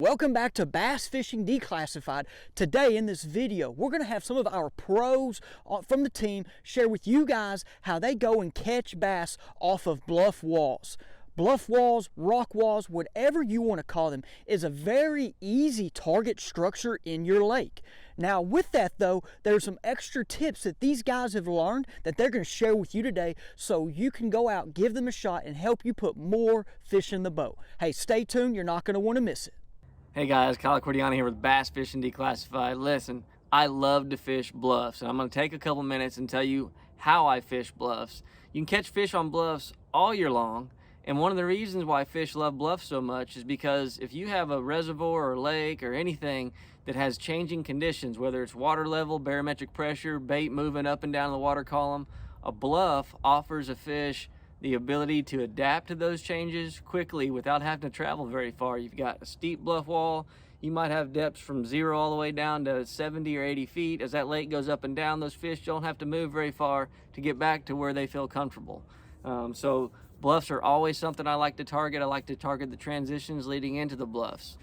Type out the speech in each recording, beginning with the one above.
Welcome back to Bass Fishing Declassified. Today in this video, we're going to have some of our pros from the team share with you guys how they go and catch bass off of bluff walls. Bluff walls, rock walls, whatever you want to call them, is a very easy target structure in your lake. Now with that though, there's some extra tips that these guys have learned that they're going to share with you today so you can go out, give them a shot, and help you put more fish in the boat. Hey, stay tuned, you're not going to want to miss it. Hey guys, Kyle Cordiani here with Bass Fishing Declassified. Listen, I love to fish bluffs, and I'm going to take a couple minutes and tell you how I fish bluffs. You can catch fish on bluffs all year long. And one of the reasons why fish love bluffs so much is because if you have a reservoir or lake or anything that has changing conditions, whether it's water level, barometric pressure, bait moving up and down the water column, a bluff offers a fish the ability to adapt to those changes quickly without having to travel very far. You've got a steep bluff wall. You might have depths from 0 all the way down to 70 or 80 feet. As that lake goes up and down, those fish don't have to move very far to get back to where they feel comfortable. So bluffs are always something I like to target. I like to target the transitions leading into the bluffs.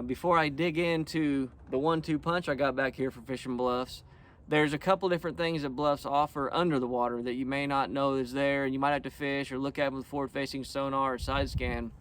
Before I dig into the 1-2 punch I got back here for fishing bluffs, there's a couple different things that bluffs offer under the water that you may not know is there, and you might have to fish or look at with forward-facing sonar or side scan.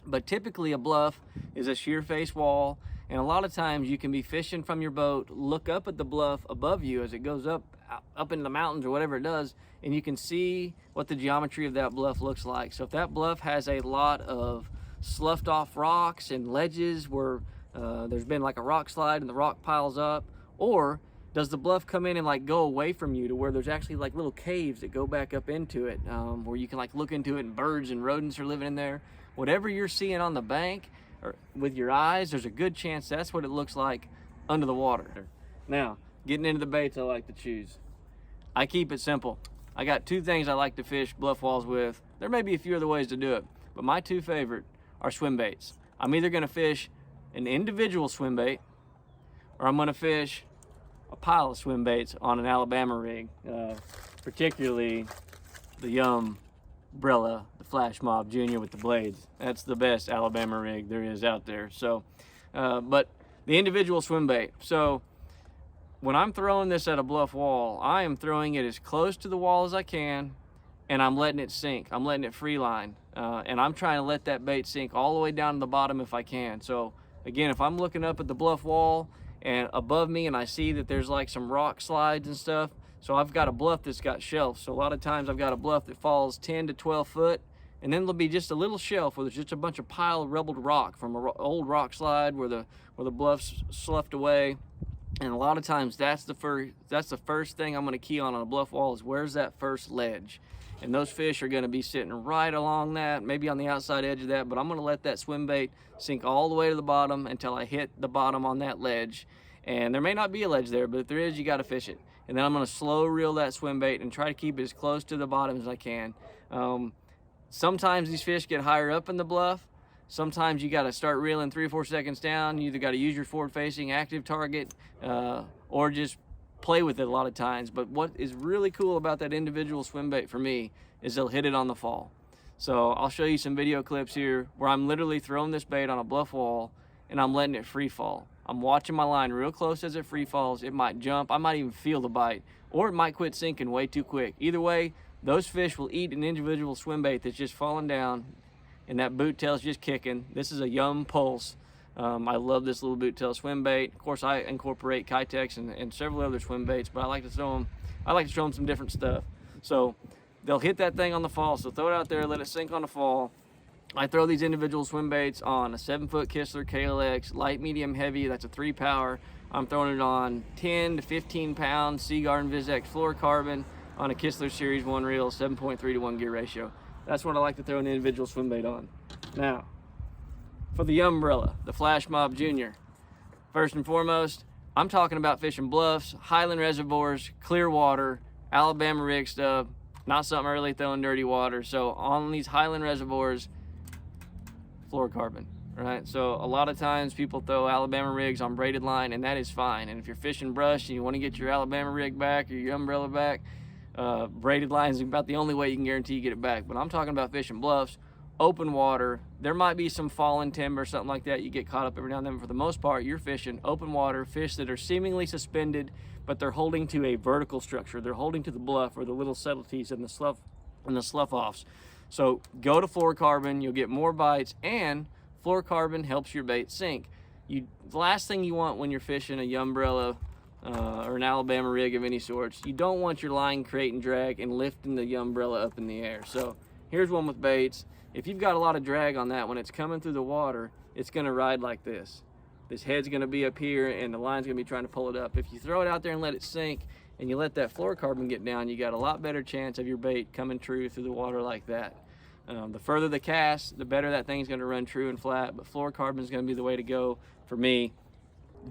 But typically a bluff is a sheer face wall, and a lot of times you can be fishing from your boat, look up at the bluff above you as it goes up in the mountains or whatever it does, and you can see what the geometry of that bluff looks like. So if that bluff has a lot of sloughed off rocks and ledges where there's been like a rock slide and the rock piles up, or does the bluff come in and like go away from you to where there's actually like little caves that go back up into it, where you can like look into it and birds and rodents are living in there. Whatever you're seeing on the bank or with your eyes, there's a good chance that's what it looks like under the water. Now, getting into the baits I like to choose. I keep it simple. I got 2 things I like to fish bluff walls with. There may be a few other ways to do it, but my 2 favorite are swim baits. I'm either gonna fish an individual swim bait, or I'm gonna fish a pile of swim baits on an Alabama rig, particularly the Umbrella, the Flash Mob Junior with the blades. That's the best Alabama rig there is out there. So, but the individual swim bait. So when I'm throwing this at a bluff wall, I am throwing it as close to the wall as I can, and I'm letting it sink. I'm letting it free line, and I'm trying to let that bait sink all the way down to the bottom if I can. So again, if I'm looking up at the bluff wall and above me and I see that there's like some rock slides and stuff, so I've got a bluff that's got shelves. So a lot of times I've got a bluff that falls 10 to 12 foot, and then there'll be just a little shelf where there's just a bunch of pile of rubbled rock from an old rock slide where the bluff's sloughed away. And a lot of times that's the first thing I'm going to key on a bluff wall is where's that first ledge. And those fish are going to be sitting right along that, maybe on the outside edge of that, but I'm going to let that swim bait sink all the way to the bottom until I hit the bottom on that ledge. And there may not be a ledge there, but if there is, you got to fish it. And then I'm going to slow reel that swim bait and try to keep it as close to the bottom as I can. Sometimes these fish get higher up in the bluff. Sometimes you got to start reeling 3 or 4 seconds down. You either got to use your forward-facing active target or just play with it a lot of times. But what is really cool about that individual swim bait for me is they'll hit it on the fall. So I'll show you some video clips here where I'm literally throwing this bait on a bluff wall and I'm letting it free fall. I'm watching my line real close as it free falls. It might jump, I might even feel the bite, or it might quit sinking way too quick. Either way, those fish will eat an individual swim bait that's just falling down and that boot tail's just kicking. This is a Yum Pulse. I love this little boot tail swim bait. Of course, I incorporate Kitex and several other swim baits, but I like to show them some different stuff. So they'll hit that thing on the fall. So throw it out there, let it sink on the fall. I throw these individual swim baits on a 7-foot Kistler KLX, light, medium, heavy. That's a 3-power. I'm throwing it on 10 to 15 pound Seaguard VizX fluorocarbon on a Kistler Series 1 reel, 7.3 to 1 gear ratio. That's what I like to throw an individual swim bait on. Now, for the Umbrella, the Flash Mob Junior, first and foremost, I'm talking about fishing bluffs, highland reservoirs, clear water, Alabama rig stuff, not something early throwing dirty water. So on these highland reservoirs, fluorocarbon, right? So a lot of times people throw Alabama rigs on braided line, and that is fine. And if you're fishing brush and you want to get your Alabama rig back or your Umbrella back, braided line is about the only way you can guarantee you get it back. But I'm talking about fishing bluffs open water. There might be some fallen timber or something like that. You get caught up every now and then. For the most part, you're fishing open water, fish that are seemingly suspended, but they're holding to a vertical structure. They're holding to the bluff or the little subtleties and the slough offs. So go to fluorocarbon, you'll get more bites, and fluorocarbon helps your bait sink. The last thing you want when you're fishing a umbrella or an Alabama rig of any sorts, you don't want your line creating drag and lifting the umbrella up in the air. So here's one with baits. If you've got a lot of drag on that, when it's coming through the water, it's gonna ride like this. This head's gonna be up here and the line's gonna be trying to pull it up. If you throw it out there and let it sink and you let that fluorocarbon get down, you got a lot better chance of your bait coming true through the water like that. The further the cast, the better that thing's gonna run true and flat, but fluorocarbon is gonna be the way to go for me.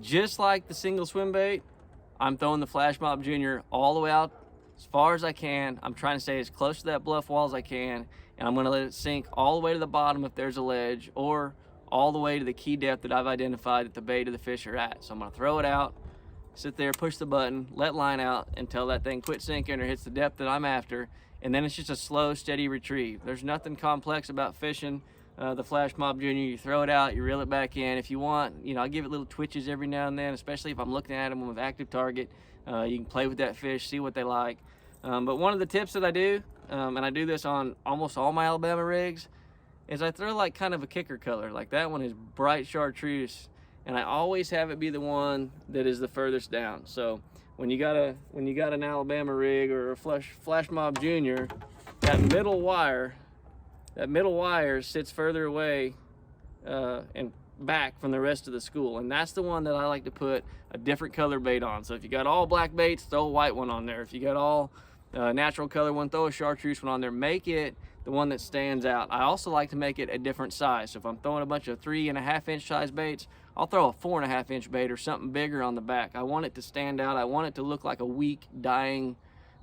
Just like the single swim bait, I'm throwing the Flash Mob Junior all the way out as far as I can. I'm trying to stay as close to that bluff wall as I can, and I'm gonna let it sink all the way to the bottom if there's a ledge, or all the way to the key depth that I've identified that the bait or the fish are at. So I'm gonna throw it out, sit there, push the button, let line out until that thing quits sinking or hits the depth that I'm after, and then it's just a slow, steady retrieve. There's nothing complex about fishing the Flash Mob Junior. You throw it out, you reel it back in. If you want, I give it little twitches every now and then, especially if I'm looking at them with active target. You can play with that fish, see what they like. But one of the tips that I do, and I do this on almost all my Alabama rigs, is I throw like kind of a kicker color. Like that one is bright chartreuse, and I always have it be the one that is the furthest down. So when you got an Alabama rig or a Flash Mob Junior, that middle wire sits further away and back from the rest of the school, and that's the one that I like to put a different color bait on. So if you got all black baits, throw a white one on there. If you got all natural color one, throw a chartreuse one on there. Make it the one that stands out. I also like to make it a different size. So if I'm throwing a bunch of 3.5 inch size baits, I'll throw a 4.5 inch bait or something bigger on the back. I want it to stand out. I want it to look like a weak, dying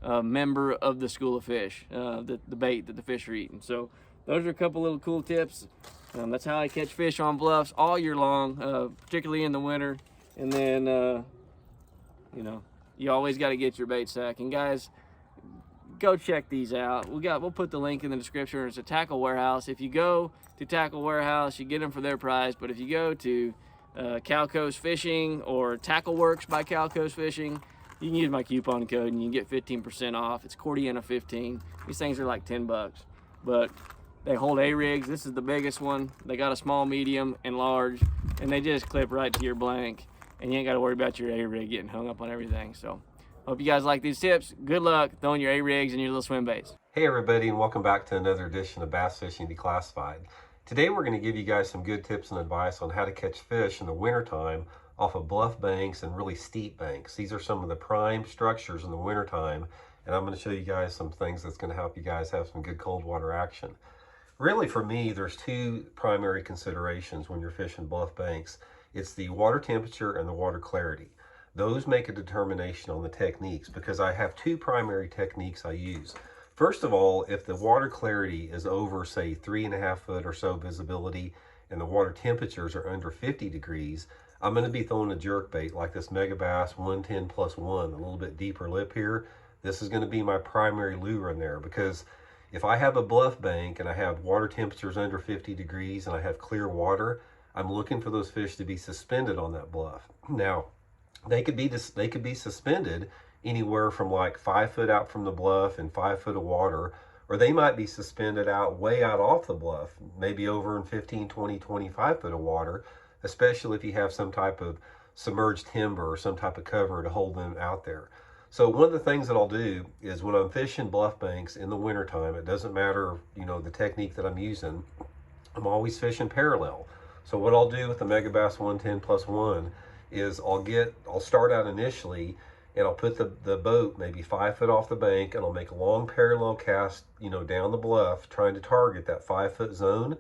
member of the school of fish, the bait that the fish are eating. So those are a couple little cool tips. That's how I catch fish on bluffs all year long, particularly in the winter. And then, you always got to get your bait sack. And guys, go check these out. We'll put the link in the description. It's a Tackle Warehouse. If you go to Tackle Warehouse, you get them for their price. But if you go to Cal Coast Fishing or Tackle Works by Cal Coast Fishing, you can use my coupon code and you can get 15% off. It's Cordiana 15. These things are like $10, but they hold A-rigs. This is the biggest one. They got a small, medium, and large, and they just clip right to your blank, and you ain't got to worry about your A-rig getting hung up on everything. So hope you guys like these tips. Good luck throwing your A-rigs and your little swim baits. Hey everybody, and welcome back to another edition of Bass Fishing Declassified. Today we're going to give you guys some good tips and advice on how to catch fish in the wintertime off of bluff banks and really steep banks. These are some of the prime structures in the wintertime, and I'm going to show you guys some things that's going to help you guys have some good cold water action. Really, for me, there's two primary considerations when you're fishing bluff banks. It's the water temperature and the water clarity. Those make a determination on the techniques, because I have two primary techniques I use. First of all, if the water clarity is over, say, 3.5 foot or so visibility, and the water temperatures are under 50 degrees, I'm going to be throwing a jerkbait like this Megabass 110+1, a little bit deeper lip here. This is going to be my primary lure in there, because if I have a bluff bank and I have water temperatures under 50 degrees and I have clear water, I'm looking for those fish to be suspended on that bluff. Now, they could be suspended anywhere from like 5 foot out from the bluff and 5 foot of water, or they might be suspended way out off the bluff, maybe over in 15, 20, 25 foot of water, especially if you have some type of submerged timber or some type of cover to hold them out there. So one of the things that I'll do is when I'm fishing bluff banks in the wintertime, it doesn't matter, the technique that I'm using, I'm always fishing parallel. So what I'll do with the Megabass 110+1 is I'll start out initially and I'll put the boat maybe 5 foot off the bank, and I'll make a long parallel cast, down the bluff, trying to target that 5 foot zone.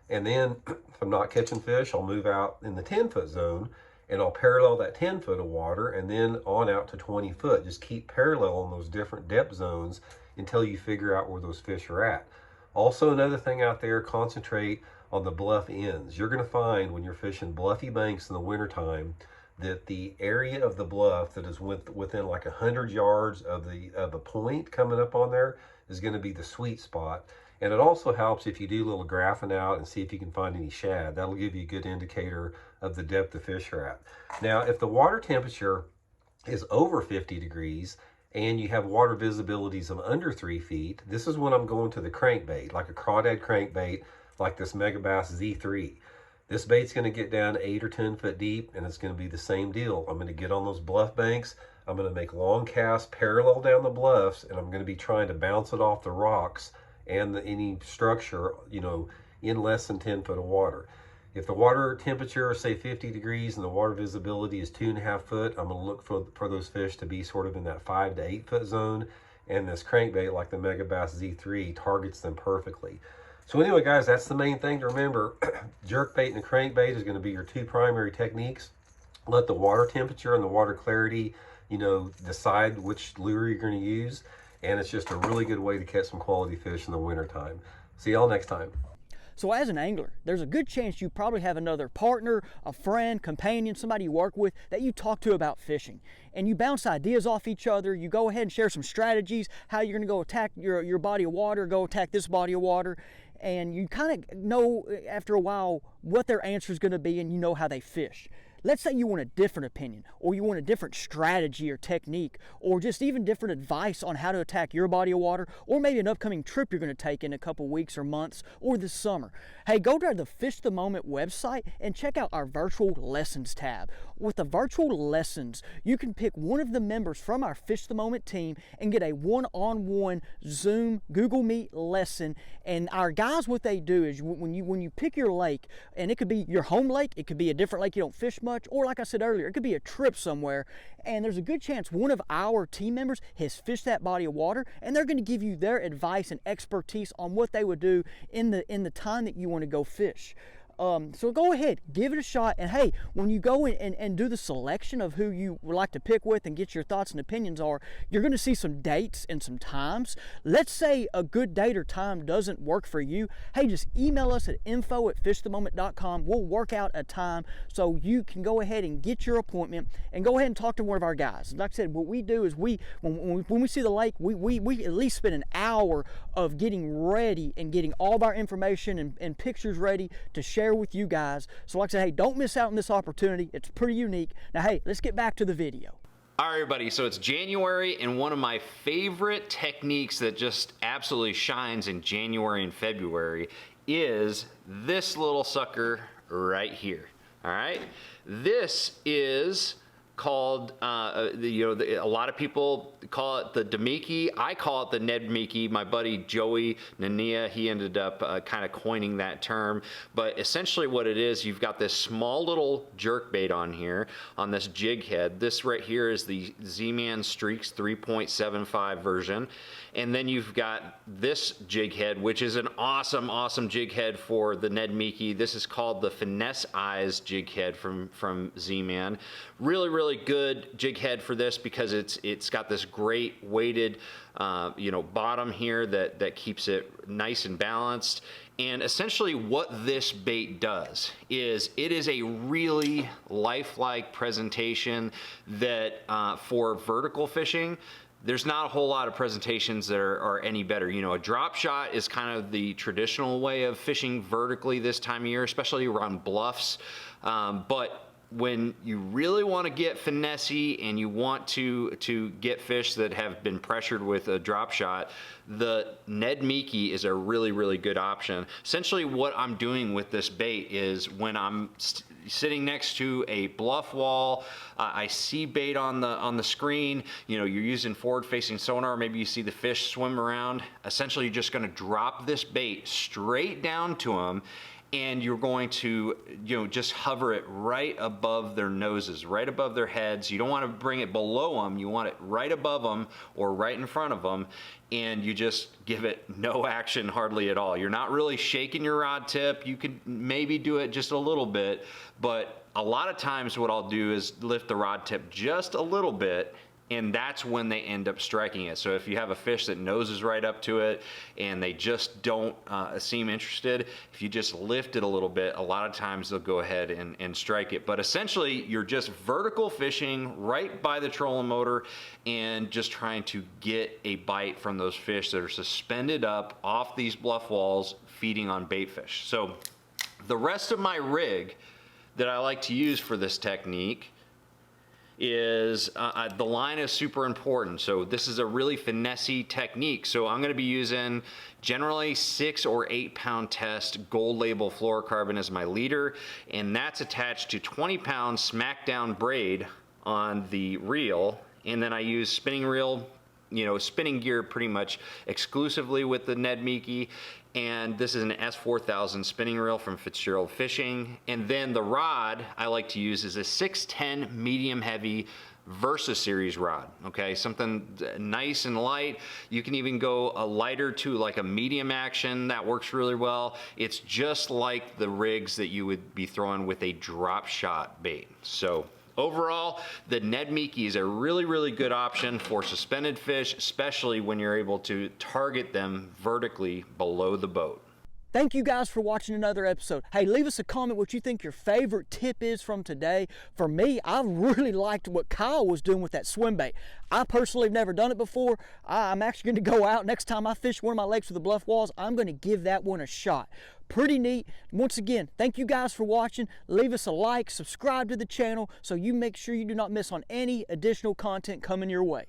And then if I'm not catching fish, I'll move out in the 10 foot zone and I'll parallel that 10 foot of water and then on out to 20 foot. Just keep parallel on those different depth zones until you figure out where those fish are at. Also, another thing out there, concentrate on the bluff ends. You're going to find when you're fishing bluffy banks in the wintertime that the area of the bluff that is within like 100 yards of a point coming up on there is going to be the sweet spot. And it also helps if you do a little graphing out and see if you can find any shad. That'll give you a good indicator of the depth of fish you're at. Now, if the water temperature is over 50 degrees and you have water visibilities of under 3 feet, this is when I'm going to the crankbait, like a crawdad crankbait, like this Megabass Z3. This bait's going to get down 8 or 10 foot deep, and it's going to be the same deal. I'm going to get on those bluff banks. I'm going to make long casts parallel down the bluffs, and I'm going to be trying to bounce it off the rocks and any structure, you know, in less than 10 foot of water. If the water temperature, say 50 degrees, and the water visibility is 2.5 foot, I'm going to look for those fish to be sort of in that 5 to 8 foot zone. And this crankbait, like the Megabass Z3, targets them perfectly. So anyway, guys, that's the main thing to remember. Jerkbait and crankbait is going to be your two primary techniques. Let the water temperature and the water clarity, you know, decide which lure you're going to use. And it's just a really good way to catch some quality fish in the wintertime. See y'all next time. So as an angler, there's a good chance you probably have another partner, a friend, companion, somebody you work with that you talk to about fishing. And you bounce ideas off each other. You go ahead and share some strategies, how you're gonna go attack your body of water, go attack this body of water. And you kind of know after a while what their answer is gonna be, and you know how they fish. Let's say you want a different opinion, or you want a different strategy or technique, or just even different advice on how to attack your body of water, or maybe an upcoming trip you're going to take in a couple weeks or months, or this summer. Hey, go to the Fish the Moment website and check out our virtual lessons tab. With the virtual lessons, you can pick one of the members from our Fish the Moment team and get a one-on-one Zoom Google Meet lesson. And our guys, what they do is when you pick your lake, and it could be your home lake, it could be a different lake you don't fish much, or like I said earlier, it could be a trip somewhere, and there's a good chance one of our team members has fished that body of water, and they're going to give you their advice and expertise on what they would do in the time that you want to go fish. So go ahead, give it a shot, and hey, when you go in and do the selection of who you would like to pick with and get your thoughts and opinions are, you're going to see some dates and some times. Let's say a good date or time doesn't work for you. Hey, just email us at info@fishthemoment.com. We'll work out a time so you can go ahead and get your appointment and go ahead and talk to one of our guys. Like I said, what we do is when we see the lake, we at least spend an hour of getting ready and getting all of our information and pictures ready to share with you guys. So like I said, hey, don't miss out on this opportunity. It's pretty unique. Now, hey, let's get back to the video. All right, everybody, so it's January, and one of my favorite techniques that just absolutely shines in January and February is this little sucker right here. All right, this is called, a lot of people call it the Demiki. I call it the Ned Miki. My buddy Joey Nania, he ended up kind of coining that term. But essentially what it is, you've got this small little jerkbait on here, on this jig head. This right here is the Z-Man Streaks 3.75 version. And then you've got this jig head, which is an awesome, awesome jig head for the Ned Miki. This is called the Finesse Eyes jig head from Z-Man. Really, really good jig head for this because it's got this great weighted bottom here that keeps it nice and balanced. And essentially what this bait does is it is a really lifelike presentation that for vertical fishing, there's not a whole lot of presentations that are any better. You know, a drop shot is kind of the traditional way of fishing vertically this time of year, especially around bluffs. But when you really want to get finessey and you want to get fish that have been pressured with a drop shot, the Ned Miki is a really, really good option. Essentially what I'm doing with this bait is when I'm sitting next to a bluff wall, I see bait on the screen, you know, you're using forward facing sonar, maybe you see the fish swim around. Essentially you're just going to drop this bait straight down to them, and you're going to, just hover it right above their noses, right above their heads. You don't want to bring it below them. You want it right above them or right in front of them, and you just give it no action hardly at all. You're not really shaking your rod tip. You could maybe do it just a little bit, but a lot of times what I'll do is lift the rod tip just a little bit and that's when they end up striking it. So if you have a fish that noses right up to it and they just don't seem interested, if you just lift it a little bit, a lot of times they'll go ahead and strike it. But essentially, you're just vertical fishing right by the trolling motor and just trying to get a bite from those fish that are suspended up off these bluff walls feeding on bait fish. So the rest of my rig that I like to use for this technique is the line is super important. So this is a really finessey technique. So I'm going to be using generally 6 or 8 pound test gold label fluorocarbon as my leader, and that's attached to 20 pound smackdown braid on the reel. And then I use spinning reel, spinning gear pretty much exclusively with the Ned Mickey. And this is an S4000 spinning reel from Fitzgerald Fishing. And then the rod I like to use is a 610 medium heavy Versa series rod, okay? Something nice and light. You can even go a lighter to like a medium action. That works really well. It's just like the rigs that you would be throwing with a drop shot bait. So overall, the Ned Mickey is a really, really good option for suspended fish, especially when you're able to target them vertically below the boat. Thank you guys for watching another episode. Hey, leave us a comment what you think your favorite tip is from today. For me, I really liked what Kyle was doing with that swim bait. I personally have never done it before. I'm actually going to go out next time I fish one of my lakes with the bluff walls. I'm going to give that one a shot. Pretty neat. Once again, thank you guys for watching. Leave us a like, subscribe to the channel so you make sure you do not miss on any additional content coming your way.